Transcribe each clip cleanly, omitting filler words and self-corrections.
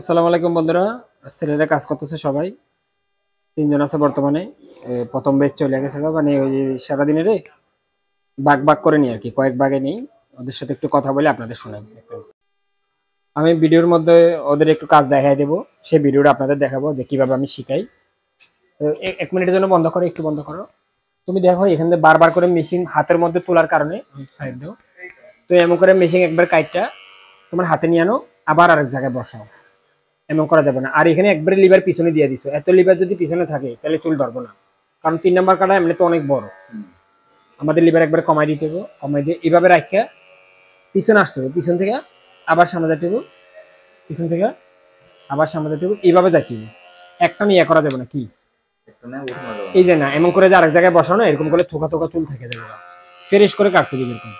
আসসালামু আলাইকুম বন্ধুরা। ছেলেরা কাজ করতেছে সবাই, তিনজন আছে বর্তমানে। প্রথম বেচ চলে গেছে মানে ওই যে সারাদিনের ভাগ ভাগ করে নিই আর কি, কয়েক ভাগে নেই। ওদের সাথে একটু কথা বলে আপনাদের শোনাই। আমি ভিডিওর মধ্যে ওদের একটু কাজ দেখাই দেবো, সেই ভিডিওটা আপনাদের দেখাবো যে কিভাবে আমি শিখাই। তো এক মিনিটের জন্য বন্ধ করো, একটু বন্ধ করো। তুমি দেখো এখান থেকে বারবার করে মেশিন হাতের মধ্যে তোলার কারণে সাইড দাও। তো এমন করে মেশিন একবার কাইটটা তোমার হাতে নিয়ে আনো, আবার আরেক জায়গায় বসাও। এমন করা যাবে না। আর এখানে একবারে লিভার পিছনে দিয়ে দিছো, এত লিভার যদি পিছনে থাকে তাহলে চুল ধরবো না, কারণ 3 নাম্বার কাটা এমনি তো অনেক বড়। আমাদের লিভার একবারে কমাই দিতে হবে, কমাই দিয়ে এইভাবে রাখিয়া পিছনে আসতে হবে, পিছন থেকে আবার সামনে যাইতে হবে, পিছন থেকে আবার সামনে যাইতে হবে, এইভাবে যাইতে হবে। একটা নিয়ে করা যাবে না কি এই যে না, এমন করে যে আরেক জায়গায় বসানো, এরকম করে থোকা থোকা চুল থেকে যাবে, ফ্রেশ করে কাটতে হবে। এরকম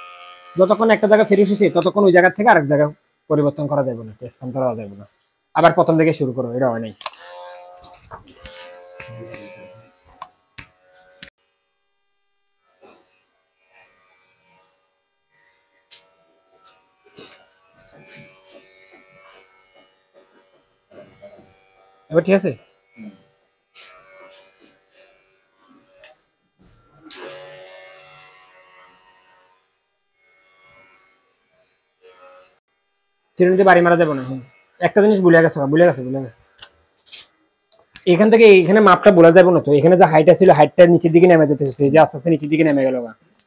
যতক্ষণ একটা জায়গা ফ্রেশ হয়েছে ততক্ষণ ওই জায়গা থেকে আরেক জায়গা পরিবর্তন করা যাবে না, স্থান করা যাবে না। আবার প্রথম থেকে শুরু করো, এটা হয় নাই। এবার ঠিক আছে। চিরুনিতে বাড়ি মারা যাবে না। একটা জিনিস ভুলে গেছে। এখান থেকে এখানে মাপটা বলা যাবে না, তো এখানে যে হাইটটা ছিল হাইটটা নিচের দিকে নেমে যেতে হচ্ছে, যে আস্তে আস্তে নিচের দিকে নেমে গেল।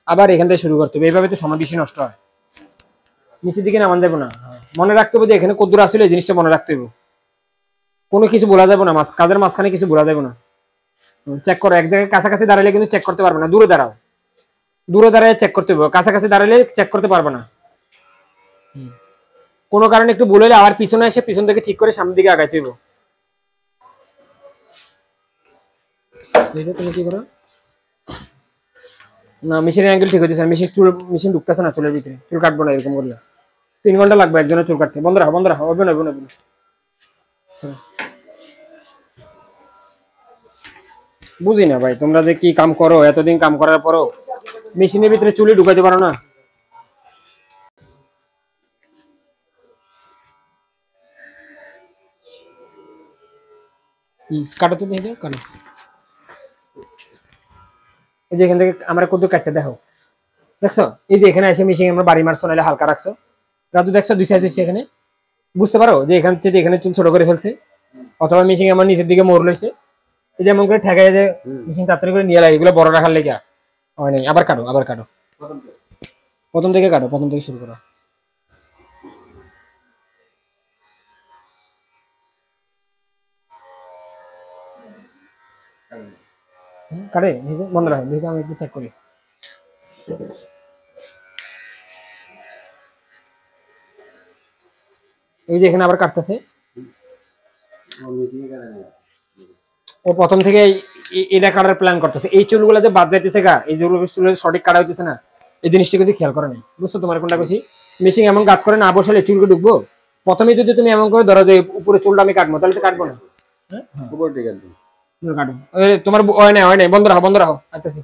আবার এখান থেকে শুরু করতে হবে, এইভাবে তো সময় বেশি নষ্ট হয়। নিচের দিকে নামান যাবে না। মনে রাখতে হবে যে এখানে কদ্দুর আসলে এই জিনিসটা মনে রাখতে হবে। কোনো কিছু বলা যাবে না, কাজের মাঝখানে কিছু বলা যাবে না। চেক করো, এক জায়গায় কাছাকাছি দাঁড়ালে কিন্তু চেক করতে পারবে না, দূরে দাঁড়াও। দূরে দাঁড়ায় চেক করতে হবে, কাছাকাছি দাঁড়ালে চেক করতে পারবে না। কোনো কারণে একটু ভুল হলে আবার পিছনে এসে পিছন থেকে ঠিক করে সামনের দিকে আগাইতে হবে। তুমি কি করো না, মেশিনের অ্যাঙ্গেল ঠিক হচ্ছে, মেশিন ঢুকতেছে না চুলের ভিতরে, চুল কাটবো না এরকম করলে। 3 ঘন্টা লাগবে একজনের চুল কাটতে। বন্ধ রাখো, হবে না। বুঝি না ভাই, তোমরা যে কি কাম করো, এতদিন কাম করার পরও মেশিনের ভিতরে চুলি ঢুকাইতে পারো না। কাটো তো, দেখে কাটো। এই যে এখান থেকে আমরা কত কাটতে দেখো, দেখছো? এই যে এখানে এসে মেশিন আমরা বাড়ি মারছো, নাহলে হালকা রাখছো, রাজু দেখছো 2 সাইজ হচ্ছে এখানে। বুঝতে পারো যে এখান থেকে এখানে চুল ছোট করে ফেলছে, অথবা মেশিন আমার নিচের দিকে মোড় লইছে। এই যে এমন করে ঠেকায় যে মেশিন তাড়াতাড়ি করে নিয়ে লাগে, এগুলো বড় রাখার লেগে হয় নাই। আবার কাটো, প্রথম থেকে কাটো, প্রথম থেকে শুরু করো। কাটে বন্ধ রাখো, দেখি আমি একটু চেক করি। এই যে এখানে আবার কাটতেছে, ও প্রথম থেকে এটা কাটার প্ল্যান করতেছে। এই চুলগুলো যে বাদ যাইতেছে গা, এই চুল সঠিক কাটা হইতেছে না, এই জিনিসটা কিন্তু খেয়াল করে নাই। বুঝছো তোমার কোনটা কইছি? মেশিন এমন গাত করে না বসালে চুলকে ঢুকবো। প্রথমে যদি তুমি এমন করে ধরো যে উপরে চুলটা আমি কাটবো, তাহলে তো কাটবো না। উপর দিকে কাটো। তোমার হয় নাই, বন্ধ রাখো আইতাছি।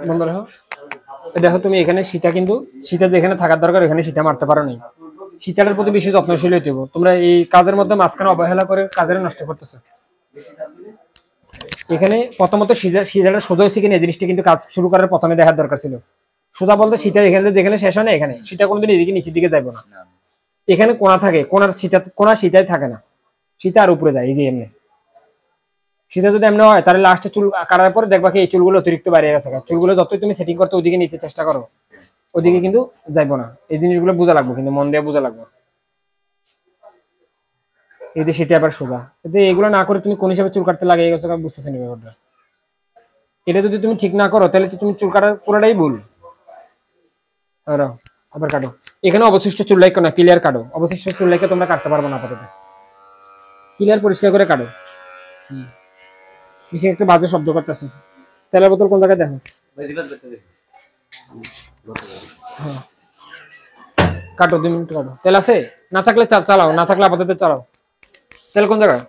বন্ধ রাখো। দেখো তুমি এখানে সীতা, কিন্তু সীতা যেখানে থাকার দরকার এখানে সীতা মারতে পারো নাই। সীতাটার প্রতি বেশি যত্নশীল হইতে হবে। তোমরা এই কাজের মধ্যে মাঝখানে অবহেলা করে কাজের নষ্ট করতেছো। এখানে প্রথমত সীতাটা সোজা হয়েছে কিনা এই জিনিসটা কিন্তু কাজ শুরু করার প্রথমে দেখার দরকার ছিল। সোজা বলতে সীতা এখানে যেখানে শেষ হয় না, এখানে সীতা কোনোদিন এদিকে নিচের দিকে যাইবো না। এখানে কোনা থাকে, কোনার সীতায় থাকে না, সীতা আর উপরে যায়। এই যে এমনি সীতা যদি এমনি হয়, তাহলে লাস্টে চুল কাটার পরে দেখবা কি এই চুলগুলো অতিরিক্ত বাইরে গেছে। চুলগুলো যতই তুমি সেটিং করতে ওইদিকে নিতে চেষ্টা করো, ওইদিকে কিন্তু যাইবো না। এই জিনিসগুলো বোঝা লাগবে, কিন্তু মন দিয়ে বোঝা লাগবে। এই যে সেটা আবার সোজা, এতে এগুলো না করে তুমি কোন হিসাবে চুল কাটতে লাগিয়ে গেছো বুঝতেছি না ব্যাপারটা। এটা যদি তুমি ঠিক না করো তাহলে তো তুমি চুল কাটার পুরোটাই ভুল। আবার কাটো। এখানে অবশিষ্ট চুল লাইকো না, ক্লিয়ার কাটো। অবশিষ্ট চুল লাইকে তোমরা কাটতে পারবো না আপাতত। ক্লিয়ার পরিষ্কার করে কাটো। মিশে একটা বাজে শব্দ করতেছে। তেলের বোতল কোন জায়গায় দেখো। হ্যাঁ, কাটো, 2 মিনিট কাটো। তেল আছে? না থাকলে চালাও, না থাকলে আপাতত চালাও। তেল কোন জায়গায়?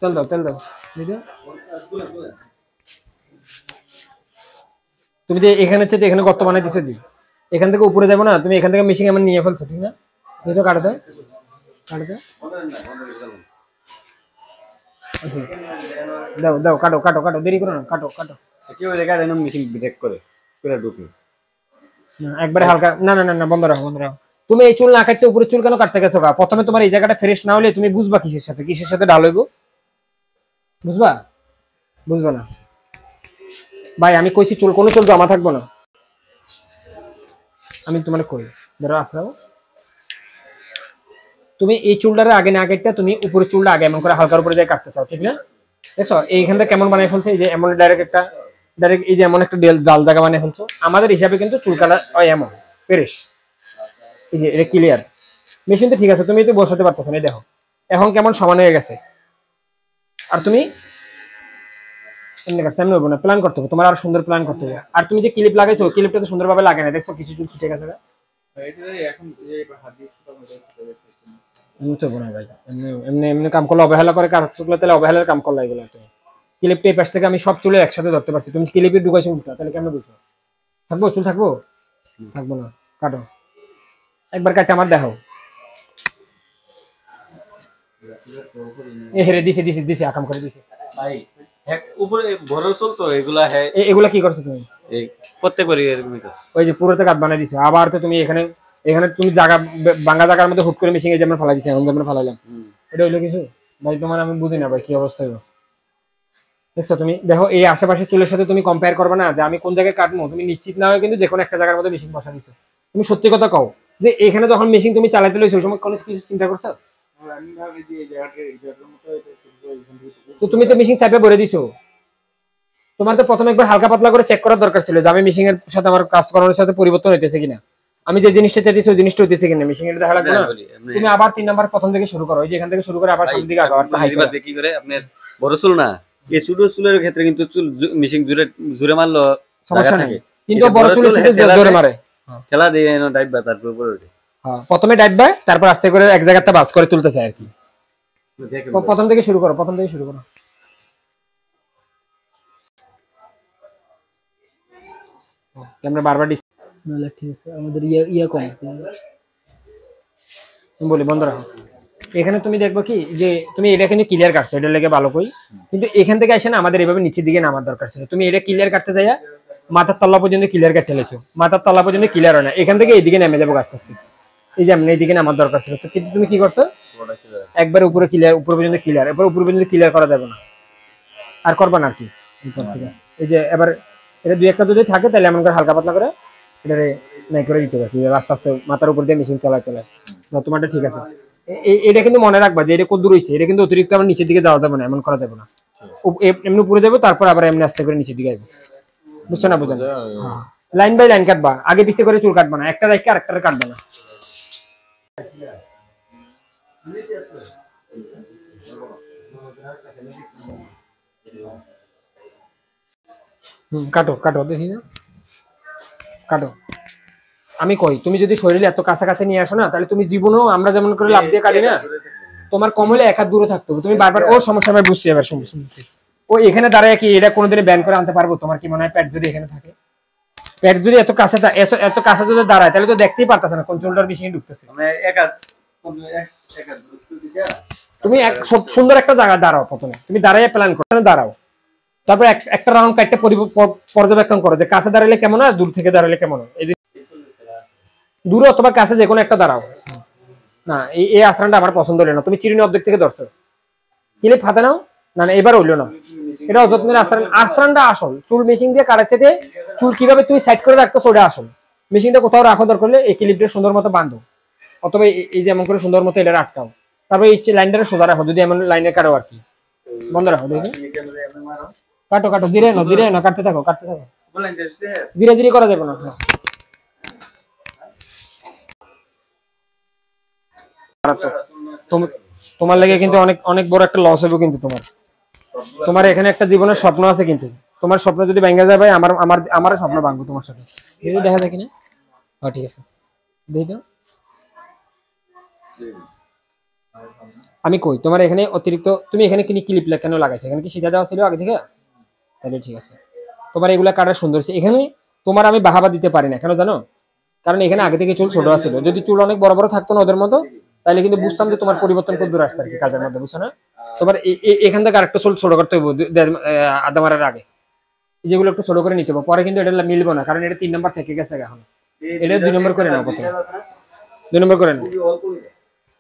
তেল দাও। তুমি যে এখানে চেয়ে এখানে গর্ত বানাই দিছো দি, এখান থেকে উপরে যাবো না, তুমি এখান থেকে মেশিন এমন নিয়ে ফেলছো, ঠিক না? এই তো কাটতে কাটতে দাও দাও, কাটো কাটো কাটো, দেরি করো না, কাটো কাটো। কি ওই জায়গায় যেন মেশিন ব্রেক করে পুরো ঢুকে একবারে হালকা, না না না না, বন্ধ রাখো বন্ধ রাখো। তুমি এই চুল না কাটতে উপরে চুল কেন কাটতে গেছো? প্রথমে তোমার এই জায়গাটা ফ্রেশ না হলে তুমি বুঝবা কিসের সাথে কিসের সাথে ডাল হইব, বুঝবা? বুঝবা না ভাই, আমি কইছি চুল, কোনো চুল জমা থাকবো না। আমি তোমার কই ধরো আসরাও, তুমি এই চুলটারে আগে না কাটতে তুমি উপরে চুলটা আগে এমন করে হালকার উপরে যায় কাটতে চাও, ঠিক না? দেখছো এইখানটা কেমন বানাই ফেলছে, এই যে এমন ডাইরেক্ট একটা ডাইরেক্ট এই যে এমন একটা ডাল জায়গা বানাই ফেলছো। আমাদের হিসাবে কিন্তু চুল কাটা হয় এমন ফ্রেশ, এই যে এটা ক্লিয়ার। মেশিন তো ঠিক আছে, তুমি তো বসাতে পারতেছ না, দেখো এখন কেমন সমান হয়ে গেছে। আর তুমি এমনি কাটছে, এমনি হবো না, প্ল্যান করতে হবে তোমার, আর সুন্দর প্ল্যান করতে হবে। আর তুমি যে ক্লিপ লাগাইছো, ক্লিপটা তো সুন্দরভাবে লাগে না, দেখছো কিছু চুল ছুটে গেছে। এখন যে হাত দিয়ে সুতা মতো এমনি তো হবো না ভাই, এমনি এমনি এমনি কাম করলে অবহেলা করে কাজ করলে, তাহলে অবহেলার কাম করলে এগুলো। তুমি ক্লিপটা এই পাশ থেকে আমি সব চুলে একসাথে ধরতে পারছি, তুমি ক্লিপে ঢুকাইছো উল্টা, তাহলে কেমন বুঝছো? থাকবো চুল থাকবো? থাকবো না, কাটো একবার কাটে আমার দেখো। এ হেরে দিছি দিছি দিছি, আকাম করে দিছি ভাই। উপরে বড় চুল তো এগুলা হ্যাঁ, এগুলা কি করছো তুমি? এই প্রত্যেকবারই এরকমই কাজ। ওই যে পুরোতে কাট বানাই দিছো, আবার তো তুমি এখানে এখানে তুমি জায়গা ভাঙা জায়গার মধ্যে হুট করে মেশিনে যেমন ফেলা দিছে, এখন যেমন ফেলাইলাম, এটা হইলো কিছু? ভাই তোমার আমি বুঝি না ভাই, কি অবস্থা হইলো দেখছো? তুমি দেখো এই আশেপাশে চুলের সাথে তুমি কম্পেয়ার করবে না যে আমি কোন জায়গায় কাটবো, তুমি নিশ্চিত না হয় কিন্তু যে কোনো একটা জায়গার মধ্যে মেশিন বসা দিছো। তুমি সত্যি কথা কও যে এখানে যখন মেশিন তুমি চালাইতে লইছো ওই সময় কোনো কিছু চিন্তা করছো? আমি ভাবি যে এই জায়গাটা এই জায়গার মতো তো তুমি তো মেশিন চাপে ভরে দিছো। তোমার তো প্রথমে একবার হালকা পাতলা করে চেক করার দরকার ছিল যে আমি মেশিন এর সাথে আমার কাজ করানোর সাথে পরিবর্তন হইতেছে কিনা, আমি যে জিনিসটা চাইতেছি ওই জিনিসটা হইতেছে কিনা, মেশিন এর দেখা লাগবে না। তুমি আবার 3 নাম্বার প্রথম থেকে শুরু করো, এই যে এখান থেকে শুরু করে আবার সামনের দিকে আগাও, আর হাই করো। কি করে আপনার বড় চুল না, এই ছোট চুলের ক্ষেত্রে কিন্তু চুল মেশিন জুড়ে জুড়ে মারলো সমস্যা নেই, কিন্তু বড় চুলের সাথে জোরে মারে, খেলা দিয়ে এনো ডাইট বা তারপর উপরে ওঠে। হ্যাঁ প্রথমে ডাইট বাই, তারপর আস্তে করে এক জায়গাতে বাস করে তুলতে চায় আর কি। প্রথম থেকে শুরু করো, প্রথম থেকে শুরু করো। ক্যামেরা বারবার নাহলে ঠিক আছে, আমাদের ইয়া কম। বলি বন্ধ রাখো। এখানে তুমি দেখবো কি যে তুমি এটা কিন্তু ক্লিয়ার কাটছো, এটা লেগে ভালো কই, কিন্তু এখান থেকে আসে না আমাদের এভাবে নিচের দিকে নামার দরকার ছিল। তুমি এটা ক্লিয়ার কাটতে যাইয়া মাথার তলা পর্যন্ত ক্লিয়ার কাটতে লেছো, মাথার তলা পর্যন্ত ক্লিয়ার হয় না, এখান থেকে এইদিকে নেমে যাবো আস্তে আস্তে, এই যে এমনি এইদিকে নামার দরকার ছিল। তো কিন্তু তুমি কি করছো, একবার উপরে ক্লিয়ার, উপর পর্যন্ত ক্লিয়ার, এরপর উপর পর্যন্ত ক্লিয়ার করা যাবে না, আর করবা না আর কি। এই যে এবার এটা দুই একটা যদি থাকে তাহলে এমন করে হালকা পাতলা করে এটারে নাই করে দিতে পারি, আস্তে আস্তে মাথার উপর দিয়ে মেশিন চালায় চালায়। তোমারটা ঠিক আছে। এটা কিন্তু মনে রাখবা যে এটা কত দূর হয়েছে, এটা কিন্তু অতিরিক্ত আমার নিচের দিকে যাওয়া যাবে না, এমন করা যাবে না। এমনি উপরে যাবো, তারপর আবার এমনি আস্তে করে নিচের দিকে আসবো, বুঝছো না? বুঝো না, লাইন বাই লাইন কাটবা, আগে পিছিয়ে করে চুল কাটবা না, একটা রেখে আরেকটা কাটবা না। কাটো কাটো, দেখি না, কাটো। আমি কই তুমি যদি শরীরে এত কাছাকাছি নিয়ে আসো না, তাহলে তুমি জীবনেও আমরা যেমন করে লাভ দিয়ে কাটি না, তোমার কম হলে এক হাত দূরে থাকতে হবে। তুমি বারবার ওর সমস্যা আমি বুঝছি, এবার শুনছি ও এখানে দাঁড়ায় কি এটা কোনোদিনই ব্যান করে আনতে পারবো? তোমার কি মনে হয় প্যাট যদি এখানে থাকে, প্যাট যদি এত কাছে এত কাছে যদি দাঁড়ায়, তাহলে তো দেখতেই পারতেছে না কোন চুলটার বেশি ঢুকতেছে। তুমি সুন্দর একটা জায়গা দাঁড়াও, প্রথমে তুমি দাঁড়াইয়া প্ল্যান করো, দাঁড়াও, তারপর একটা রাউন্ড কাটতে পর্যবেক্ষণ করো যে কাছে দাঁড়ালে কেমন হয়, দূর থেকে দাঁড়ালে কেমন হয়। এই দূরে অথবা কাছে যে কোনো একটা দাঁড়াও না। এই আশ্রমটা আমার পছন্দ হলো না, তুমি চিরুনি অর্ধেক থেকে ধরছো, ক্লিপ হাতে নাও, না না এবার হইলো না, এটা অযত্নের আশ্রম। আশ্রমটা আসল, চুল মেশিন দিয়ে কাটার থেকে চুল কিভাবে তুমি সাইড করে রাখতো ওটা আসল। মেশিনটা কোথাও রাখো দরকার হলে এই ক্লিপটা সুন্দর মতো বাঁধো, অথবা এই যে এমন করে সুন্দর মতো এটা আটকাও, তারপর এই লাইনটা সোজা রাখো, যদি এমন লাইনে কাটো আর কি, বন্ধ রাখো। দেখি কাটো কাটো, জিরে না জিরে না, কাটতে থাকো কাটতে থাকো, জিরে জিরে করা যাবে না। তোমার লেগে কিন্তু অনেক অনেক বড় একটা লস হবে কিন্তু তোমার, তোমার এখানে একটা জীবনের স্বপ্ন আছে, কিন্তু তোমার স্বপ্ন যদি ভেঙে যায় ভাই, আমার আমার আমার স্বপ্ন ভাঙবো তোমার সাথে। দেখা যায় কিনা? হ্যাঁ ঠিক আছে, দেখি তো। আমি কই তোমার এখানে অতিরিক্ত, তুমি এখানে কি ক্লিপ কেন লাগাইছো? এখানে কি সিধা দেওয়া ছিল আগে থেকে? তাহলে ঠিক আছে, তোমার এগুলা কাটার সুন্দর এখানে তোমার আমি বাহাবা দিতে পারি না, কেন জানো? কারণ এখানে আগে থেকে চুল ছোট ছিল, যদি চুল অনেক বড় বড় থাকতো না ওদের মতো, তাহলে কিন্তু বুঝতাম যে তোমার পরিবর্তন কত দূর আসছে আর কি কাজের মধ্যে, বুঝছো না? তোমার এখান থেকে আরেকটা চুল ছোট করতে হবে আদা মারার আগে, যেগুলো একটু ছোট করে নিতে হবে, পরে কিন্তু এটা মিলবো না, কারণ এটা 3 নম্বর থেকে গেছে এখন, এটা 2 নম্বর করে নাও প্রথমে, 2 নম্বর করে নাও।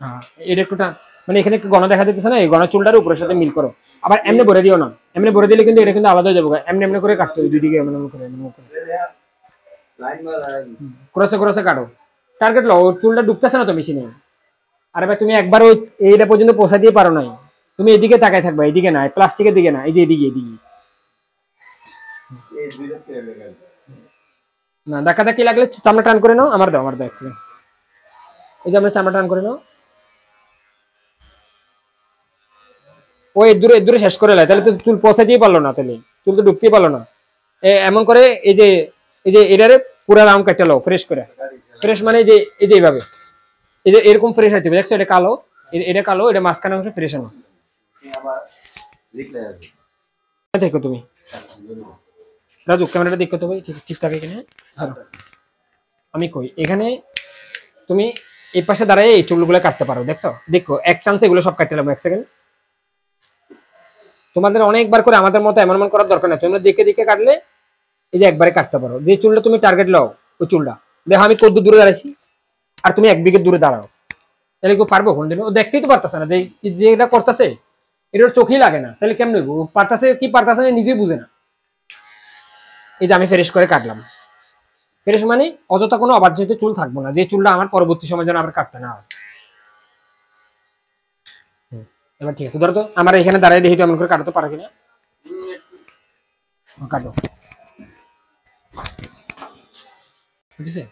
হ্যাঁ, এটা একটু মানে এখানে একটু গণ দেখা যেতেছে না, এই গণ চুলটার উপরের সাথে মিল করো। আবার এমনি ভরে দিও না, এমনি ভরে দিলে কিন্তু এটা কিন্তু আলাদা হয়ে যাবে, এমনি এমনি করে কাটতে হবে, দুই দিকে এমনি এমনি করে ক্রসে ক্রসে কাটো, টার্গেট লও, চুলটা ডুবতেছে না তো মেশিনে। আরে ভাই তুমি একবার ওই এইটা পর্যন্ত পৌঁছা দিয়ে পারো নাই, তুমি এদিকে তাকায় থাকবা, এদিকে না, প্লাস্টিকের দিকে না, এই যে এদিকে এদিকে না, ধাক্কা ধাক্কি লাগলে চামড়া টান করে নাও, আমার দাও একটু। এই যে আমরা চামড়া টান করে নাও, ওই দূরে দূরে শেষ করে লাই, তাহলে তো চুল পৌঁছাতেই পারলো না, তাহলে চুল তো ঢুকতেই পারলো না। এমন করে এই যে এটারে পুরা রাউন্ড কাটতে লাও, ফ্রেশ করে, ফ্রেশ মানে এই যে এইভাবে, এই যে এরকম ফ্রেশ হইতে হবে, দেখছো এটা কালো, এটা কালো, এটা মাঝখানে অংশ ফ্রেশ আনো। দেখো তুমি রাজু ক্যামেরাটা দেখো তো ভাই, ঠিক থাকে কিনা। আমি কই এখানে তুমি এই পাশে দাঁড়ায় এই চুলগুলো কাটতে পারো, দেখছো? দেখো এক চান্সে এগুলো সব কাটতে লাগবে, 1 সেকেন্ড। তোমাদের অনেকবার করে আমাদের মতো এমন করার দরকার নেই, তোমরা দেখে দেখে কাটলে এই যে একবারে কাটতে পারো। যে চুলটা তুমি টার্গেট লাও, ওই চুলটা দেখো আমি কত দূরে দাঁড়াইছি, আর তুমি 1 বিঘে দূরে দাঁড়াও, তাহলে কেউ পারবো কোনদিন? ও দেখতেই তো পারতেছে না, যে এটা করতেছে এটার চোখেই লাগে না, তাহলে কেমন পারতেছে কি পারতেছে না নিজেই বুঝে না। এই যে আমি ফ্রেশ করে কাটলাম, ফ্রেশ মানে অযথা কোনো অবাঞ্ছিত চুল থাকবো না, যে চুলটা আমার পরবর্তী সময় যেন আবার কাটতে না হয়। এবার ঠিক আছে, ধরো তো আমার এখানে দাঁড়ায় দেখি তো এমন করে কাটতে পারো কিনা, কাটো, ঠিক আছে?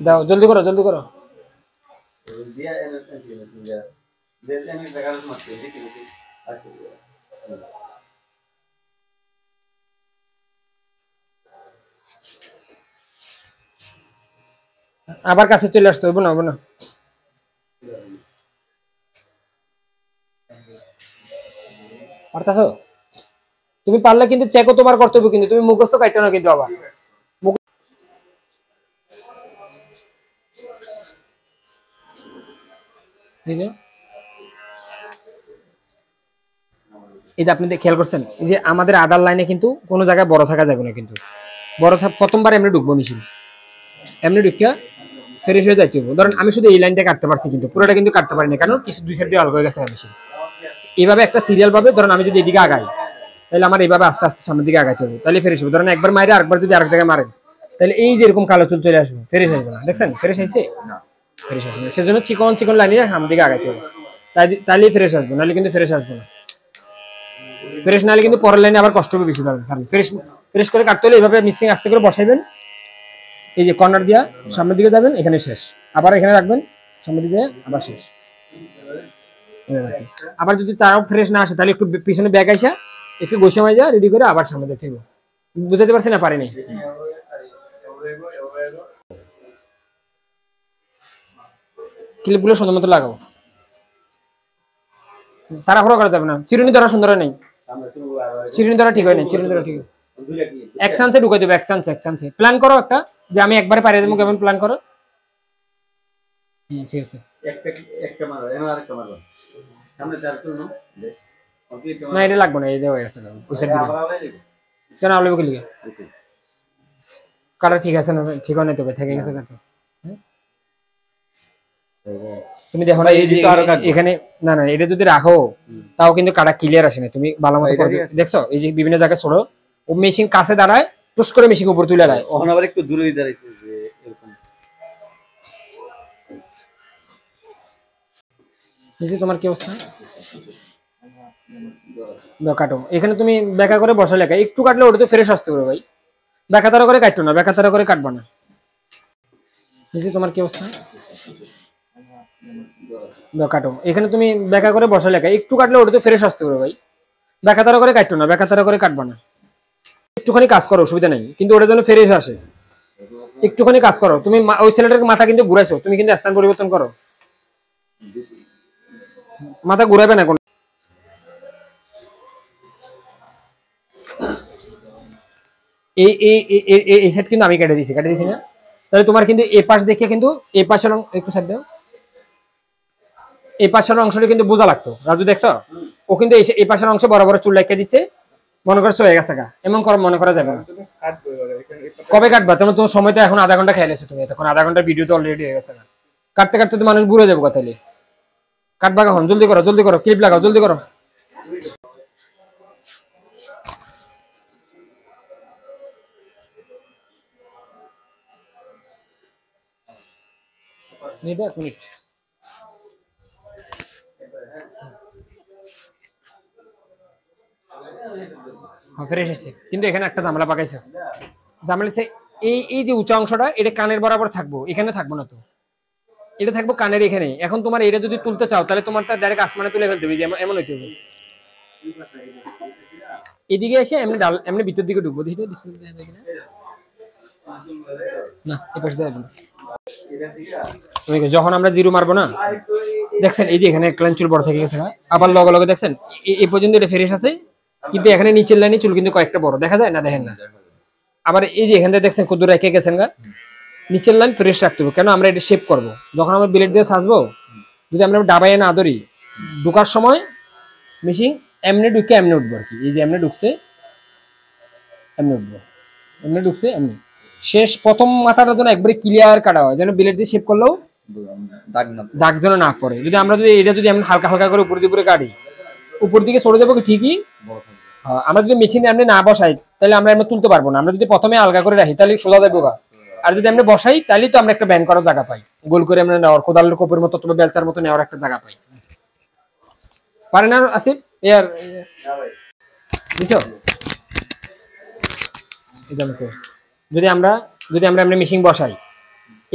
দাও, জলদি করো জলদি করো। আবার কাছে চলে আসছে, হইব না হইব না। পারতাছো? তুমি পারলে কিন্তু চেকও তোমার কর্তব্য, কিন্তু তুমি মুখস্থ কাটছো না কিন্তু আবার। এই যে আপনি খেয়াল করছেন যে আমাদের আদার লাইনে কিন্তু কোনো জায়গায় বড় থাকা যাবে না, কিন্তু বড় প্রথমবার এমনি ঢুকবো মেশিন, এমনি ঢুকিয়া ফ্রেশ হয়ে যাইতে হবে। ধরেন আমি শুধু এই লাইনটা কাটতে পারছি, কিন্তু পুরোটা কিন্তু কাটতে পারি না, কারণ কিছু দুই সাইড দিয়ে আলগা হয়ে গেছে মেশিন। এইভাবে একটা সিরিয়াল ভাবে ধরেন আমি যদি এদিকে আগাই, তাহলে আমার এইভাবে আস্তে আস্তে সামনের দিকে আগাইতে হবে, তাহলে ফ্রেশ হবে। ধরেন একবার মারে আরেকবার যদি আরেক জায়গায় মারেন, তাহলে এই যে এরকম কালো চুল চলে আসবে, ফ্রেশ আসবে না। দেখছেন ফ্রেশ আইছে? ফ্রেশ আসবে না, সেজন্য চিকন চিকন লাইনে সামনের দিকে আগাইতে হবে, তাইলেই ফ্রেশ আসবে, নাহলে কিন্তু ফ্রেশ আসবে না। ফ্রেশ নাহলে কিন্তু পরের লাইনে আবার কষ্ট হবে বেশি পাবেন। কারণ ফ্রেশ করে কাটতে হলে এইভাবে মিক্সিং আস্তে করে বসাইবেন, এই যে কর্নার দিয়া সামনের দিকে যাবেন, এখানে শেষ, আবার এখানে রাখবেন, সামনের দিকে আবার শেষ। আবার যদি তাও ফ্রেশ না আসে, তাহলে একটু পিছনে ব্যাগ আইসা একটু গোসা মাজা রেডি করে আবার সামনে দেখে বুঝাতে পারছি না? পারিনি? ক্লিপগুলো সুন্দর মতো লাগাবো, তাড়াহুড়ো করা যাবে না। চিরুনি ধরা সুন্দর নেই, চিরুনি ধরা ঠিক হয় না, চিরুনি ধরা ঠিক হয়। এক চান্সে ঢুকাই দেবে, এক চান্সে প্ল্যান করো একটা, যে আমি একবারে পারিয়ে দেবো, কেমন প্ল্যান করো। ঠিক আছে, না এটা লাগবে না, এই যে হয়ে গেছে কেন আলো কি লিখে কালার ঠিক আছে না? ঠিক হয় না তো, থেকে গেছে কাটা। তুমি দেখো না এখানে, না না এটা যদি রাখো তাও কিন্তু কাটা ক্লিয়ার আসে না, তুমি ভালো মতো দেখছো? এই যে বিভিন্ন জায়গায় ছোড়ো, ও মেশিন কাছে দাঁড়ায়, টুস করে মেশিন উপর তুলে দেয়, ওখানে আবার একটু দূরে দাঁড়াইছে যে এরকম। নিচে তোমার কি অবস্থা? কাটো, এখানে তুমি বেঁকা করে বসা লেখা একটু কাটলে ওটা তো ফ্রেশ আসতে পারো ভাই, বেঁকা তারা করে কাটতো না, বেঁকা তারা করে কাটবা না। নিচে তোমার কি অবস্থা? কাটো, এখানে তুমি বেঁকা করে বসা লেখা একটু কাটলে ওটা তো ফ্রেশ আসতে পারো ভাই, বেঁকা তারা করে কাটতো না, বেঁকা তারা করে কাটবা না। একটুখানি কাজ করো, অসুবিধা নেই, কিন্তু ওটার জন্য ফ্রেশ আসে। একটুখানি কাজ করো তুমি, ওই ছেলেটার মাথা কিন্তু ঘুরাইছো, তুমি কিন্তু স্থান পরিবর্তন করো, মাথা ঘুরাবে না কোনো। এই এই এই সেট কিন্তু আমি কেটে দিছি না? তাহলে তোমার কিন্তু এই পাশ দেখে কিন্তু এই পাশের একটু সাইড দাও, এই পাশের অংশটা কিন্তু বোঝা লাগতো। রাজু দেখছো, ও কিন্তু এই পাশের অংশ বড় বড় চুল রেখে দিছে, মনে করছো হয়ে গেছে গা, এমন করো মনে করা যাবে না। কবে কাটবা? তোমার সময় তো এখন আধা ঘন্টা খেয়ে লেছো তুমি, তখন আধা ঘন্টার ভিডিও তো অলরেডি হয়ে গেছে না, কাটতে কাটতে তো মানুষ বুড়ে যাবো কথা। কাটবা কখন? জলদি করো, ক্লিপ লাগাও, জলদি করো। এক মিনিট। ফ্রেশ এসেছে, কিন্তু এখানে একটা ঝামেলা পাকাইছে। ঝামেলা এই এই যে উঁচা অংশটা, এটা কানের বরাবর থাকবো, এখানে থাকবো না তো, এটা থাকবো কানের এখানে। এখন তোমার এটা যদি তুলতে চাও, তাহলে তোমার তার ডাইরেক্ট আসমানে তুলে ফেলতে হবে, এমন হইতে হবে। এদিকে এসে এমনি ডাল, এমনি ভিতর দিকে ঢুকবো, দেখি তো না, এই পাশে যাবো না। যখন আমরা জিরো মারবো না, দেখছেন এই যে এখানে এক লাইন চুল বড় থেকে গেছে, আবার লগে লগে দেখছেন এই পর্যন্ত এটা ফ্রেশ আছে, কিন্তু এখানে নিচের লাইনে চুল কিন্তু কয়েকটা বড় দেখা যায় না, দেখেন না? আবার এই যে এখান থেকে দেখছেন কত রেখে গেছেন গা, নিচের লাইন ফ্রেশ রাখতে হবে। কেন? আমরা এটা শেপ করবো, যখন আমরা ব্লেড দিয়ে সাজবো, যদি আমরা ডাবাইয়ে না ধরি, ঢুকার সময় মেশিন এমনি ঢুকে এমনি উঠবো আর কি। এই যে এমনি ঢুকছে, এমনি উঠবো, এমনি ঢুকছে এমনি। শেষ প্রথম মাথাটা যেন একবারে ক্লিয়ার কাটা হয়, যেন ব্লেড দিয়ে শেপ করলেও দাগ যেন না পড়ে। যদি আমরা যদি এটা যদি এমন হালকা হালকা করে উপর দিকে কাটি, উপর দিকে সরে যাবো ঠিকই, আমরা যদি মেশিন এমনি না বসাই, তাহলে আমরা এমনি তুলতে পারবো না। আমরা যদি প্রথমে আলগা করে রাখি, তাহলে সোজা যাবো গা। আর যদি আমরা বসাই, তাহলে তো আমরা একটা ব্যান করার জায়গা পাই, গোল করে আমরা নেওয়ার, কোদালের কোপের মতো অথবা বেলচার মতো নেওয়ার একটা জায়গা পাই। পারে না আসিফ? এর বুঝছো? যদি আমরা এমনি মেশিন বসাই,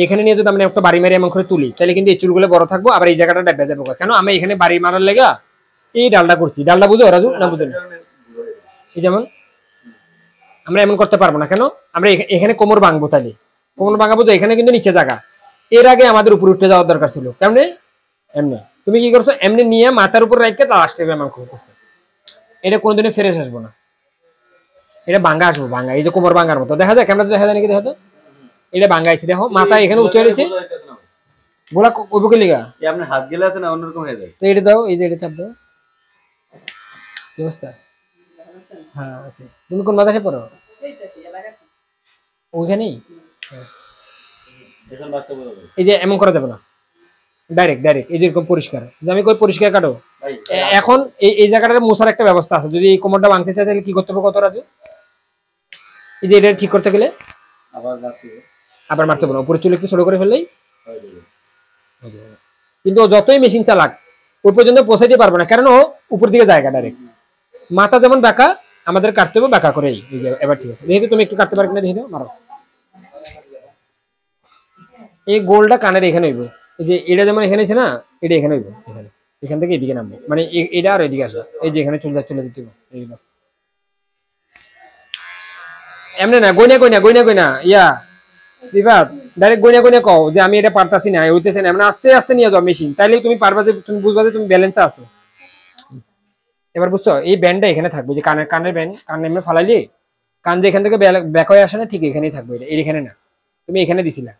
এখানে নিয়ে যদি আমরা একটা বাড়ি মারি এমন করে তুলি, তাহলে কিন্তু এই চুলগুলো বড় থাকবো, আবার এই জায়গাটা ডাব্বা যাবো। কেন? আমি এখানে বাড়ি মারার লেগা এই ডালটা করছি। ডালটা বুঝো রাজু না? বুঝো না? এই যেমন আমরা এমন করতে পারবো না। কেন? আমরা এখানে কোমর ভাঙবো, তাহলে কোমর ভাঙাবো তো এখানে কিন্তু নিচে জায়গা, এর আগে আমাদের উপর উঠে যাওয়ার দরকার ছিল। কেমনে? এমনি তুমি কি করছো, এমনি নিয়ে মাথার উপর রাখতে লাস্টে এমন করছো, এটা কোনোদিনই ফ্রেশ আসবো না, এটা ভাঙ্গা আসবো, ভাঙ্গা। এই যে কোমর ভাঙ্গার মতো দেখা যায়, ক্যামেরা দেখা যায় নাকি? দেখো তো, এটা ভাঙ্গাইছি, দেখো মাথা এখানে উঁচু হয়েছে, গোলা ওই বুকে লিগা আপনার হাত গেলে আছে না অন্যরকম হয়ে যায়। তো এটা দাও, এই যে এটা চাপ দাও, কি অবস্থা? হ্যাঁ আছে। তুমি কোন মাদ্রাসায় পড়ো? ওইখানেই। এই যে এমন করা যাবে না, ডাইরেক্ট এই যে এরকম পরিষ্কার, আমি কই পরিষ্কার কাটো। এখন এই জায়গাটার মোছার একটা ব্যবস্থা আছে, যদি এই কোমরটা ভাঙতে চাই তাহলে কি করতে হবে? কত রাজু? এই যে এটা ঠিক করতে গেলে আবার মারতে হবে না, উপরে চুল একটু ছোট করে ফেললেই। কিন্তু যতই মেশিন চালাক, ওই পর্যন্ত পৌঁছাইতে পারবো না, কারণ ও উপর দিকে জায়গা ডাইরেক্ট। মাথা যেমন বাঁকা, আমাদের কাটতে হবে বাঁকা করেই। এই যে এবার ঠিক আছে, যেহেতু তুমি একটু কাটতে পারবে না, দেখে নাও, মারো। এই গোলটা কানের এখানে হইব, এই যে এটা যেমন এখানে আছে না, এটা এখানে হইব, এখানে, এখান থেকে এদিকে নামবে, মানে এটা আর এদিকে আসবে। এই যে এখানে চলে দিতে হবে, এমনি না গইনা ইয়া বিবাদ, ডাইরেক্ট গইনা কও যে আমি এটা পারতাছি না, হইতেছে না, মানে আস্তে আস্তে নিয়ে যাও মেশিন, তাইলে তুমি পারবা, যে তুমি বুঝবা যে তুমি ব্যালেন্সে আছো। এবার বুঝছো? এই ব্যান্ডটা এখানে থাকবে, যে কানের ব্যান্ড, কান এমনি ফালাইলে কান যে এখান থেকে ব্যাক হয়ে আসে না, ঠিক এখানেই থাকবে। এটা এখানে না, তুমি এখানে দিছিলা,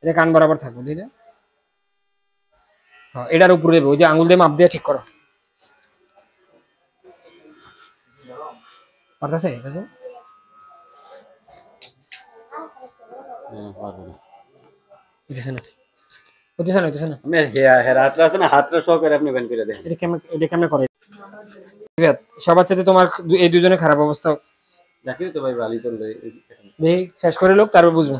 এটা কান বরাবর থাকবে, ঠিক আছে? হ্যাঁ, এটার উপরে দেবে, ওই যে আঙুল দিয়ে মাপ দিয়ে ঠিক করো, পারতাছে? সবার সাথে তোমার এই দুজনে খারাপ অবস্থা, দেখি শেষ করে লোক, তারপর বুঝবো।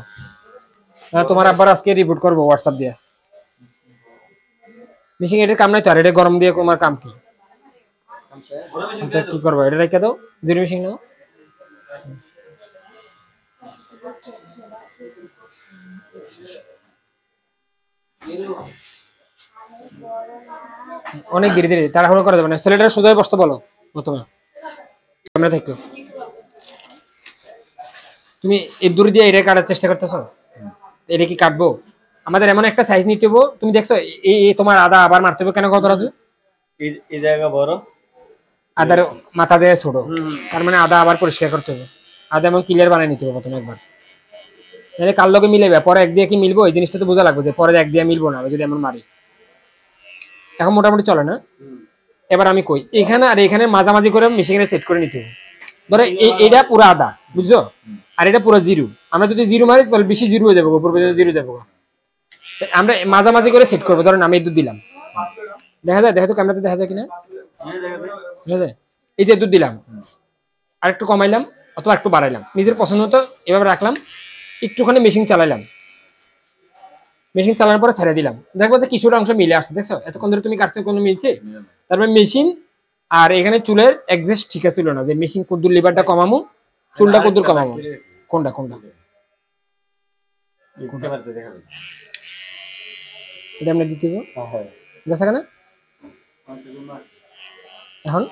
হ্যাঁ, তোমার আব্বার আজকে রিপোর্ট করবো হোয়াটসঅ্যাপ দিয়ে। মেশিন এটার কাম নাই তো, আর এটা গরম দিয়ে তোমার কাম কি? কি করবো? এটা রেখে দাও, দুই মেশিন নাও। অনেক ধীরে ধীরে, তাড়াহুড়ো করা যাবে না। ছেলেটা সোজা বসতে বলো প্রথমে, আমরা থাকতো। তুমি এই দূর দিয়ে এটা কাটার চেষ্টা করতেছো, এটা কি কাটবো? আমাদের এমন একটা সাইজ নিতে হবো, তুমি দেখছো এই তোমার আদা আবার মারতে হবে কেন কত রাজু? এই জায়গা বড়, আদার মাথা দিয়ে ছোট, তার মানে আদা আবার পরিষ্কার করতে হবে, আদা এমন ক্লিয়ার বানিয়ে নিতে হবে প্রথমে একবার, নাহলে কার লগে মিলাইবে, পরে এক দিয়ে কি মিলবো এই জিনিসটা তো বোঝা লাগবে যে পরে এক দিয়ে মিলবো না যদি এমন মারি। এখন মোটামুটি চলে না? এবার আমি কই এখানে আর এখানে মাঝামাঝি করে মেশিনে সেট করে নিতে হবে। ধরো এইটা পুরো আদা, বুঝছো, আর এটা পুরো জিরো। আমরা যদি জিরো মারি তাহলে বেশি জিরো হয়ে যাবো, উপর পর্যন্ত জিরো যাবো। আমরা মাঝামাঝি করে সেট করবো। ধরেন আমি দুধ দিলাম, দেখা যায়, দেখা তো ক্যামেরাতে দেখা যায় কিনা, দেখা যায়। এই যে দুধ দিলাম, আর একটু কমাইলাম অথবা একটু বাড়াইলাম, নিজের পছন্দ মতো এভাবে রাখলাম, একটুখানি মেশিন চালাইলাম, মেশিন চালানোর পরে ছেড়ে দিলাম, দেখবো যে কিছুটা অংশ মিলে আসছে। দেখছো এতক্ষণ ধরে তুমি কাটছো কোনো মিলছে? তারপরে মেশিন আর এখানে চুলের অ্যাডজাস্ট ঠিক ছিল না, যে মেশিন কদ্দুর লিভারটা কমামু, চুলটা কদ্দুর কমামু, কোনটা কোনটা এটা আমরা দিতে হবে। গেছে কেন এখন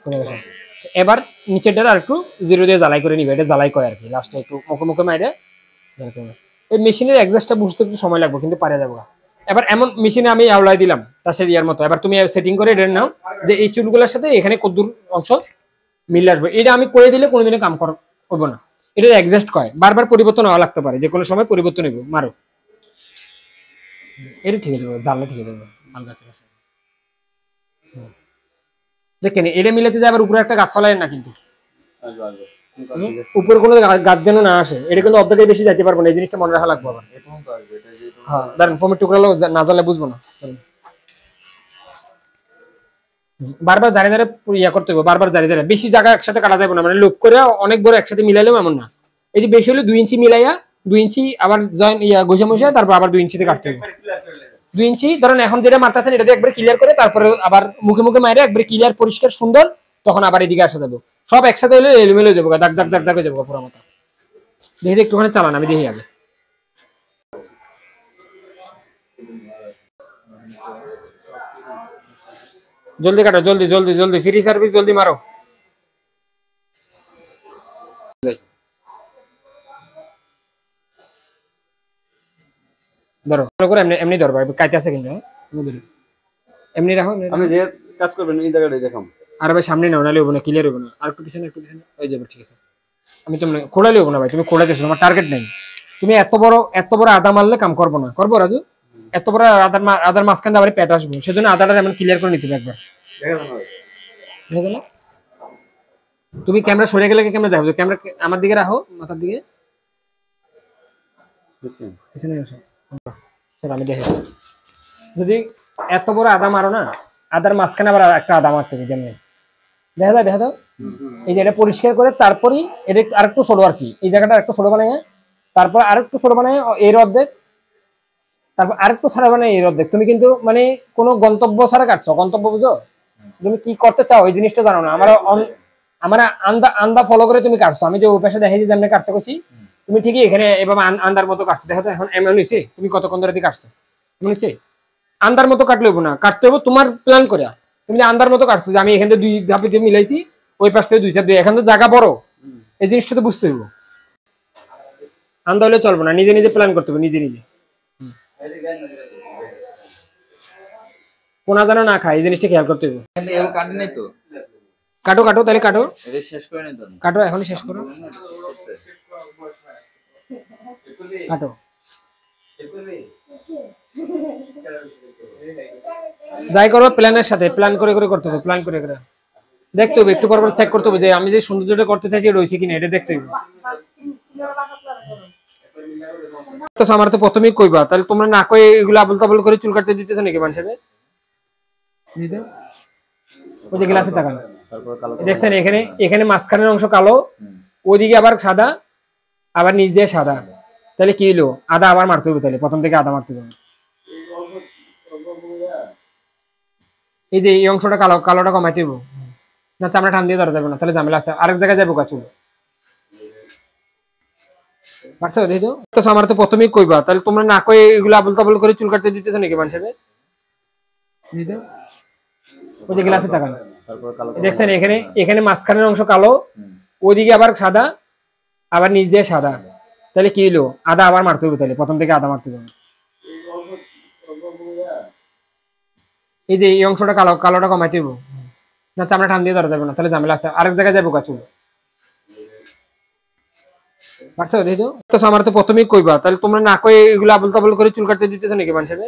করে গেছে। এবার নিচেরটা আর একটু জিরো দিয়ে জ্বালাই করে নিবে, এটা জ্বালাই কয় আর কি, লাস্টে একটু মুখে মুখে মাইরে। এই মেশিনের অ্যাডজাস্টটা বুঝতে একটু সময় লাগবে, কিন্তু পারে যাবো। এবার এমন মেশিনে আমি আওলাই দিলাম তাসের ইয়ার মতো, এবার তুমি সেটিং করে এটা নাও যে এই চুলগুলোর সাথে এখানে কদ্দুর অংশ মিলে আসবে। এটা আমি করে দিলে কোনোদিনই কাম করবো না, এটা অ্যাডজাস্ট করে বারবার পরিবর্তন হওয়া লাগতে পারে, যে কোনো সময় পরিবর্তন হইব, মারো এটা ঠিক আছে, জানলে ঠিক আছে। দেখেন এটা মিলাতে যায়, আবার উপরে একটা গাছ ফলাই না, কিন্তু উপরে কোনো গাছ যেন না আসে, এটা কিন্তু অর্ধেকের বেশি যাইতে পারবো না, এই জিনিসটা মনে রাখা লাগবে। আবার হ্যাঁ দাঁড়ান, ফোমের টুকরা না জানলে বুঝবো না। বারবার জারি জারি ইয়া করতে হবে, বারবার জারি জারি, বেশি জায়গা একসাথে কাটা যাবে না, মানে লোক করে অনেক বড় একসাথে মিলাইলেও এমন না। এই যে বেশি হলে 2 ইঞ্চি মিলাইয়া 2 ইঞ্চি আবার জয়েন ইয়া ঘষে মশে তারপর আবার 2 ইঞ্চিতে কাটতে হবে। 2 ইঞ্চি ধরেন এখন যেটা মারতেছেন এটা দিয়ে একবার ক্লিয়ার করে তারপরে আবার মুখে মুখে মাইরে একবার ক্লিয়ার পরিষ্কার সুন্দর, তখন আবার এদিকে আসা যাবে। সব একসাথে হলে এলোমেলো হয়ে যাবো, দাগ দাগ দাগ দাগ হয়ে যাবো পুরো মতো। দেখি একটুখানি চালান, আমি দেখি আগে। জলদি কাটো, জলদি জলদি জলদি, ফ্রি সার্ভিস, জলদি মারো। ধরো ভালো করে এমনি এমনি ধরবা, কাইতে আছে কিন্তু, এমনি রাখো। আমি যে কাজ করবেন এই জায়গাটাই দেখাম। আর ভাই সামনে নাও, নালে হবো না, ক্লিয়ার হবো না, আর একটু পিছনে, একটু পিছনে হয়ে যাবে, ঠিক আছে। আমি তুমি খোলালে হবো না ভাই, তুমি খোলাতেছো, তোমার টার্গেট নেই। তুমি এত বড় আদা মারলে কাম করবো না, করবো রাজু? এত বড় আদার মাঝখানে আবার পেট আসবো, সেজন্য আদাটা এমন ক্লিয়ার করে নিতে হবে একবার। দেখা গেল তুমি ক্যামেরা সরে গেলে ক্যামেরা দেখো, ক্যামেরা আমার দিকে রাখো, মাথার দিকে পিছনে আসো। আমি দেখে যদি এত বড় আদা মারো না, আদার মাঝখানে আবার একটা আদা মারতে হবে, যেমনি দেখা যায়, দেখা দাও। এই যে এটা পরিষ্কার করে তারপরই এটা আরেকটু ছোট আর কি, এই জায়গাটা একটু ছোট বানায়, তারপর আরেকটু ছোট বানায় এর অর্ধেক, তারপর আরেকটু ছাড়া বানায় এর অর্ধেক। তুমি কিন্তু মানে কোনো গন্তব্য ছাড়া কাটছো, গন্তব্য বুঝো, তুমি কি করতে চাও এই জিনিসটা জানো না। আমার আন্দা ফলো করে তুমি কাটছো, আমি যে ওই পাশে দেখেছি যেমনি কাটতে গেছি, তুমি ঠিকই এখানে এভাবে আন্দার মতো কাটছো। দেখো তো এখন এমন হয়েছে, তুমি কতক্ষণ ধরে কাটছো, এমন হয়েছে। আন্দার মতো কাটলে হবো না, কাটতে হবো তোমার প্ল্যান করে। তুমি আন্দার মতো কাটছো যে আমি এখান থেকে 2 ধাপে দিয়ে মিলাইছি, ওই পাশ থেকে 2 ধাপ দিয়ে, এখান তো জায়গা বড়, এই জিনিসটা তো বুঝতে হইব। আন্দা হলে চলবো না, নিজে নিজে প্ল্যান করতে হবে, নিজে নিজে। কোনা যেন না খায়, এই জিনিসটা খেয়াল করতে হবে। কাটে নাই তো, কাটো কাটো, তাহলে কাটো, এটা শেষ করে নাই তো, কাটো এখনই শেষ করো, কাটো। যাই করো প্ল্যানের সাথে, প্ল্যান করে করে করতে হবে, প্ল্যান করে করে দেখতে হবে, একটু পর পর চেক করতে হবে যে আমি যে সৌন্দর্যটা করতে চাইছি রয়েছে কিনা, এটা দেখতে হবে। তো আমার তো প্রথমেই কইবা, তাহলে তোমরা না কই এগুলো আবল তাবল করে চুল কাটতে দিতেছ নাকি মানুষের? ওই যে গ্লাসে তাকান, দেখছেন এখানে এখানে মাঝখানের অংশ কালো, ওইদিকে আবার সাদা, আবার নিচ দিয়ে সাদা, তাহলে কি হলো? আদা আবার মারতে হবে, তাহলে প্রথম থেকে আদা মারতে হবে। এই যে এই অংশটা কালো, কালোটা কমাইতে হবে না, চামড়া টান দিয়ে ধরা যাবে না, তাহলে ঝামেলা আছে, আরেক জায়গায় যাবো চুল। পারছো দেখো তো, আমার তো প্রথমেই কইবা, তাহলে তোমরা না কই এগুলো আবল তাবল করে চুল কাটতে দিতেছ নাকি মানুষের? ওই যে গ্লাসে তাকান, দেখছেন এখানে এখানে মাঝখানের অংশ কালো, ওইদিকে আবার সাদা, আবার নিচ দিয়ে সাদা, তাহলে কি হলো? আদা আবার মারতে হবে, তাহলে প্রথম থেকে আদা মারতে হবে। এই যে এই অংশটা কালো, কালোটা কমাইতে হবে না, চামড়া টান দিয়ে ধরা যাবে না, তাহলে ঝামেলা আছে, আরেক জায়গায় যাবো চুল। পারছো দেখি তো, আমার তো প্রথমেই কইবা, তাহলে তোমরা না কই এগুলো আবল তাবল করে চুল কাটতে দিতেছো নাকি মানুষের?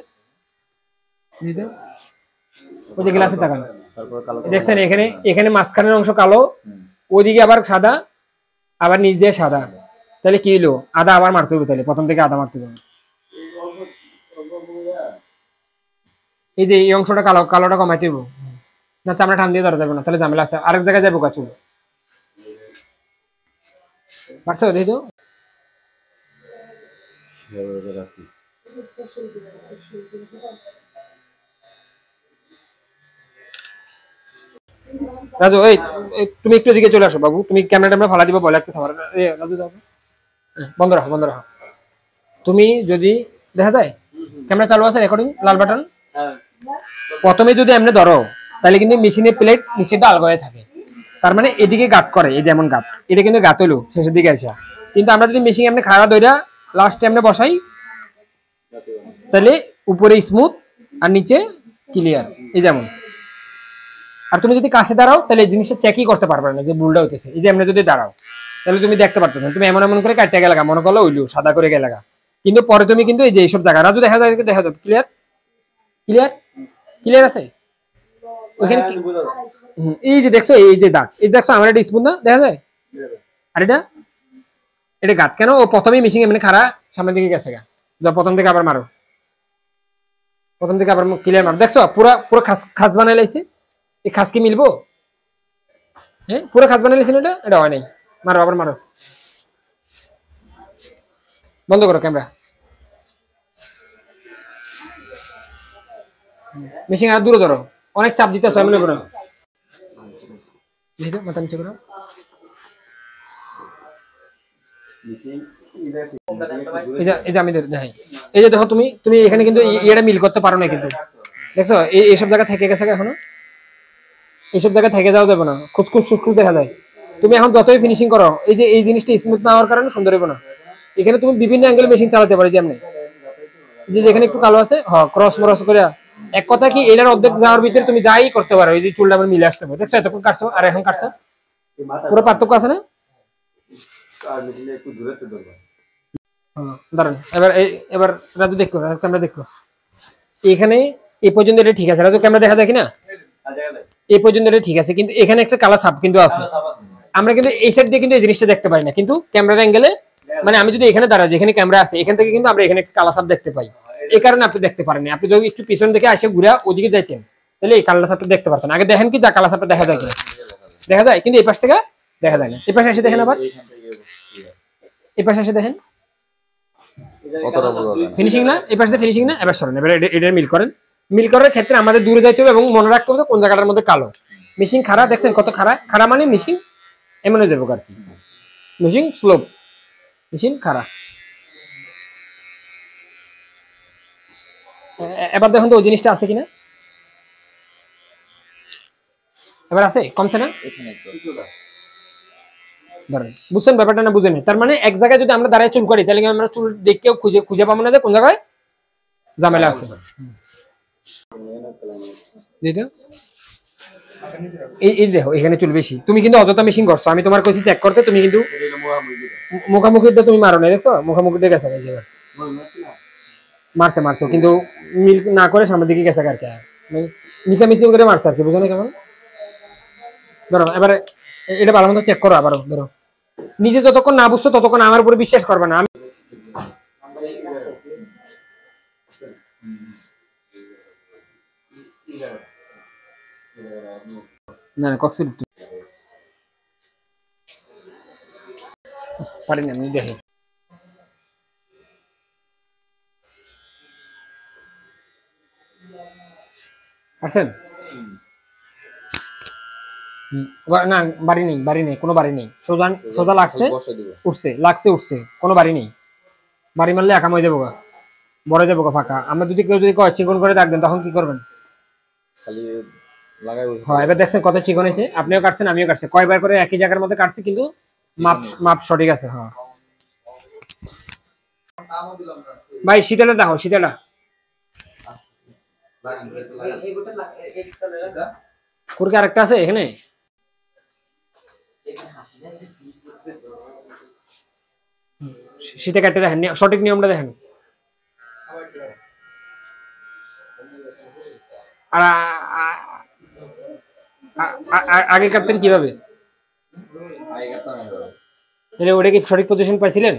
ওই যে গ্লাসে তাকান, দেখছেন এখানে, এখানে মাঝখানের অংশ কালো, ওইদিকে আবার সাদা, আবার নিচ দিয়ে সাদা, তাহলে কি হলো? আদা আবার মারতে হবে, তাহলে প্রথম থেকে আদা মারতে হবে। এই যে এই অংশটা কালো, কালোটা কমাইতে হবে না, চামড়া টান দিয়ে ধরা যাবে না, তাহলে ঝামেলা আছে, আরেক জায়গায় যাবো চুল। পারছো দেখি তো। রাজু এই তুমি একটু এদিকে চলে আসো বাবু, তুমি ক্যামেরা ট্যামেরা ফালা দিবা, ভয় লাগতেছে আমার। রাজু যাও, বন্ধ রাখো, বন্ধ রাখো। তুমি যদি দেখা যায় ক্যামেরা চালু আছে, রেকর্ডিং লাল বাটন, প্রথমে যদি এমনি ধরো, তাহলে কিন্তু মেশিনের প্লেট নিচেটা আলগায় থাকে, তার মানে এদিকে গাত করে, এই যেমন গাত, এটা কিন্তু গাত হলো শেষের দিকে আসা। কিন্তু আমরা যদি মেশিন এমনি খাড়া ধরা লাস্ট এমনি বসাই, তাহলে উপরে স্মুথ আর নিচে ক্লিয়ার, এই যেমন। আর তুমি যদি কাছে দাঁড়াও, তাহলে এই জিনিসটা চেকই করতে পারবে না যে ভুলটা হইতেছে। এই যে এমনি যদি দাঁড়াও, তাহলে তুমি দেখতে পারতো না, তুমি এমন এমন করে কাটতে গেলে মনে করলো ওইলু সাদা করে গেলে, কিন্তু পরে তুমি কিন্তু এই যে এইসব জায়গা রাজু দেখা যায়, দেখা যাবে ক্লিয়ার, ক্লিয়ার, ক্লিয়ার আছে ওইখানে। এই যে দেখছো, এই যে দাগ, এই দেখছো আমার এটা স্পুন না দেখা যায়, আর এটা এটা গাত কেন? ও প্রথমেই মেশিন এমনি খাড়া সামনের দিকে গেছে গা, যা প্রথম থেকে আবার মারো, প্রথম থেকে আবার ক্লিয়ার মারো, দেখছো পুরো পুরো খাস বানাই লাইছে। এই খাস কি মিলবো? হ্যাঁ পুরো খাস বানাই লাইছে না, এটা এটা হয় নাই, মারো আবার মারো, বন্ধ করো ক্যামেরা। মেশিন আর দূরে ধরো, অনেক চাপ দিতে হয় মনে করো, মাথা নিচে করো। এই যে আমি দেখাই, এই যে দেখো তুমি, তুমি এখানে কিন্তু এটা মিল করতে পারো না, কিন্তু দেখছো এইসব জায়গা থেকে গেছে এখনো, এইসব জায়গায় থেকে যাওয়া যাবে না, খুচখুচ খুচখুচ দেখা যায়। তুমি এখন যতই ফিনিশিং করো, এই যে এই জিনিসটা স্মুথ না হওয়ার কারণে সুন্দর হবে না। এখানে তুমি বিভিন্ন অ্যাঙ্গেলে মেশিন চালাতে পারো, যেমন যে যেখানে একটু কালো আছে ক্রস মরস করে, এক কথা কি এটার অর্ধেক যাওয়ার ভিতরে তুমি যাই করতে পারো, এই যে চুলটা আমার মিলে আসতে হবে, দেখছো এতক্ষণ কাটছো আর এখন কাটছো, পুরো পার্থক্য আছে না? দাঁড়ান এবার, এবার রাজু দেখো, ক্যামেরা দেখো, এখানে এই পর্যন্ত এটা ঠিক আছে, রাজু ক্যামেরা দেখা যায় কিনা? এই পর্যন্ত এটা ঠিক আছে, কিন্তু এখানে একটা কালা ছাপ কিন্তু আছে, আমরা কিন্তু এই সাইড দিয়ে কিন্তু এই জিনিসটা দেখতে পাই না, কিন্তু ক্যামেরার অ্যাঙ্গেলে, মানে আমি যদি এখানে দাঁড়াই, যেখানে ক্যামেরা আছে এখান থেকে কিন্তু আমরা এখানে একটা কালা ছাপ দেখতে পাই, এই কারণে আপনি দেখতে পারেন। আপনি যদি একটু পিছন থেকে আসে ঘুরে ওদিকে যাইতেন, তাহলে এই কালা ছাপটা দেখতে পারতেন। আগে দেখেন কি যা কালা ছাপটা দেখা যায় কিনা, দেখা যায়, কিন্তু এই পাশ থেকে দেখা যায় না। এই পাশে এসে দেখেন, আবার এই পাশে এসে দেখেন, ফিনিশিং না, এই পাশে ফিনিশিং না। এবার সরেন, এবার এটা মিল করেন, মিল করার ক্ষেত্রে আমাদের দূরে যাইতে হবে এবং মনে রাখতে হবে কোন জায়গাটার মধ্যে কালো। মেশিন খাড়া, দেখছেন কত খাড়া, খাড়া মানে মেশিন এমন হয়ে যাবো আর কি, মেশিন স্লোপ, মেশিন খাড়া। এবার দেখুন তো ওই জিনিসটা আছে কিনা, এবার আছে, কমছে না? ধরেন বুঝছেন ব্যাপারটা না? বুঝেন? তার মানে এক জায়গায় যদি আমরা দাঁড়ায় চুল করি, তাহলে আমরা চুল দেখেও খুঁজে খুঁজে পাবো না যে কোন জায়গায় ঝামেলা আছে। এই দেখো এখানে চুল বেশি, তুমি কিন্তু অযথা মেশিন করছো, আমি তোমার কইছি চেক করতে, তুমি কিন্তু মুখামুখিটা তুমি মারো না, দেখছো মুখামুখি দিয়ে গেছে এবার, মারছে মারছো কিন্তু মিল না করে সামনের দিকে গেছে আর কি, মিশামিশি করে মারছে আর কি, বুঝো না কেমন? ধরো এবার এটা ভালো মতো চেক করো, আবারও ধরো, নিজে যতক্ষণ না বুঝছো ততক্ষণ আমার উপরে বিশ্বাস করবে না। আমি না কক্সিল পারিনি, আমি দেখি আসেন না, বাড়ি নেই, বাড়ি নেই, কোনো বাড়ি নেই, সোজা সোজা লাগছে উঠছে, লাগছে উঠছে, কোনো বাড়ি নেই। বাড়ি মারলে একাম হয়ে যাবো গা, বড় যাবো গা ফাঁকা। আমরা যদি কেউ যদি কয় চিকন করে রাখবেন, তখন কি করবেন? হ্যাঁ এবার দেখছেন কত চিকন হয়েছে, আপনিও কাটছেন আমিও কাটছি, কয়বার করে একই জায়গার মধ্যে কাটছি, কিন্তু মাপ মাপ সঠিক আছে। হ্যাঁ ভাই শীতলা দেখো, শীতলা কুরকে আরেকটা আছে এখানে। শীতে কাটতে দেখেন, সঠিক নিয়মটা দেখেন। আর আগে কাটতেন কিভাবে? ওটা কি সঠিক পজিশন পাইছিলেন?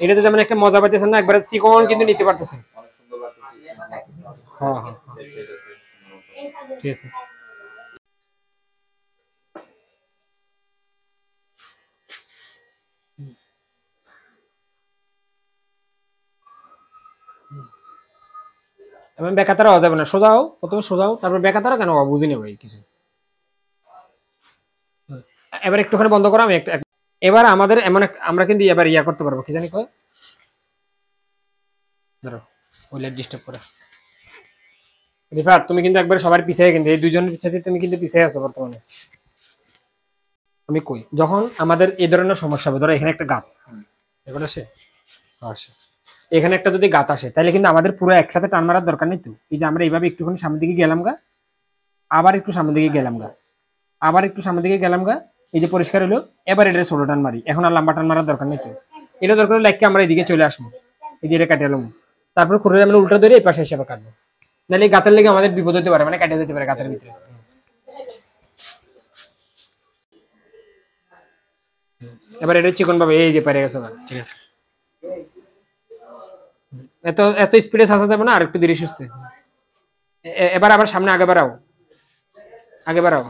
এটাতে যেমন একটা মজা পাইতেছেন না, একবারে চিকন কিন্তু নিতে পারতেছেন। হ্যাঁ হ্যাঁ ঠিক আছে। এমন বেকাতারা হওয়া যাবে না, সোজাও প্রথমে সোজাও, তারপর বেকাতারা কেন বুঝিনি ভাই কিছু। এবার একটুখানি বন্ধ করা, আমি এবার আমাদের এমন আমরা কিন্তু এবার ইয়া করতে পারবো, কি জানি কয়, ধরো ওই লাইট ডিস্টার্ব করে। রিফাত তুমি কিন্তু একবার সবার পিছিয়ে, কিন্তু এই দুইজনের পিছিয়ে তুমি কিন্তু পিছিয়ে আছো বর্তমানে। আমি কই যখন আমাদের এই ধরনের সমস্যা হবে, ধরো এখানে একটা গাত এবার আসে, আসে এখানে একটা যদি গাত আসে, তাহলে কিন্তু আমাদের পুরো একসাথে টান মারার দরকার নেই তো। এই যে আমরা এইভাবে একটুখানি সামনের দিকে গেলাম গা, আবার একটু সামনের দিকে গেলাম গা, আবার একটু সামনের দিকে গেলাম গা, এই যে পরিষ্কার হলো। এবার এটা ষোলো টান মারি, এখন আর লম্বা টান মারার দরকার নেই তো। এটা দরকার হলে লাইককে আমরা এদিকে চলে আসবো, এই যে এটা কাটে এলাম, তারপর খুঁড়ে আমরা উল্টা ধরে এই পাশে হিসাবে কাটবো, নাহলে এই গাতের লেগে আমাদের বিপদ হতে পারে, মানে কাটে যেতে পারে গাতের ভিতরে। এবার এটা চিকন ভাবে এই যে পেরে গেছে, ঠিক আছে। এত এত স্পিডে আসা যাবে না, আর একটু ধীরে সুস্থে। এবার আবার সামনে আগে বাড়াও, আগে বাড়াও।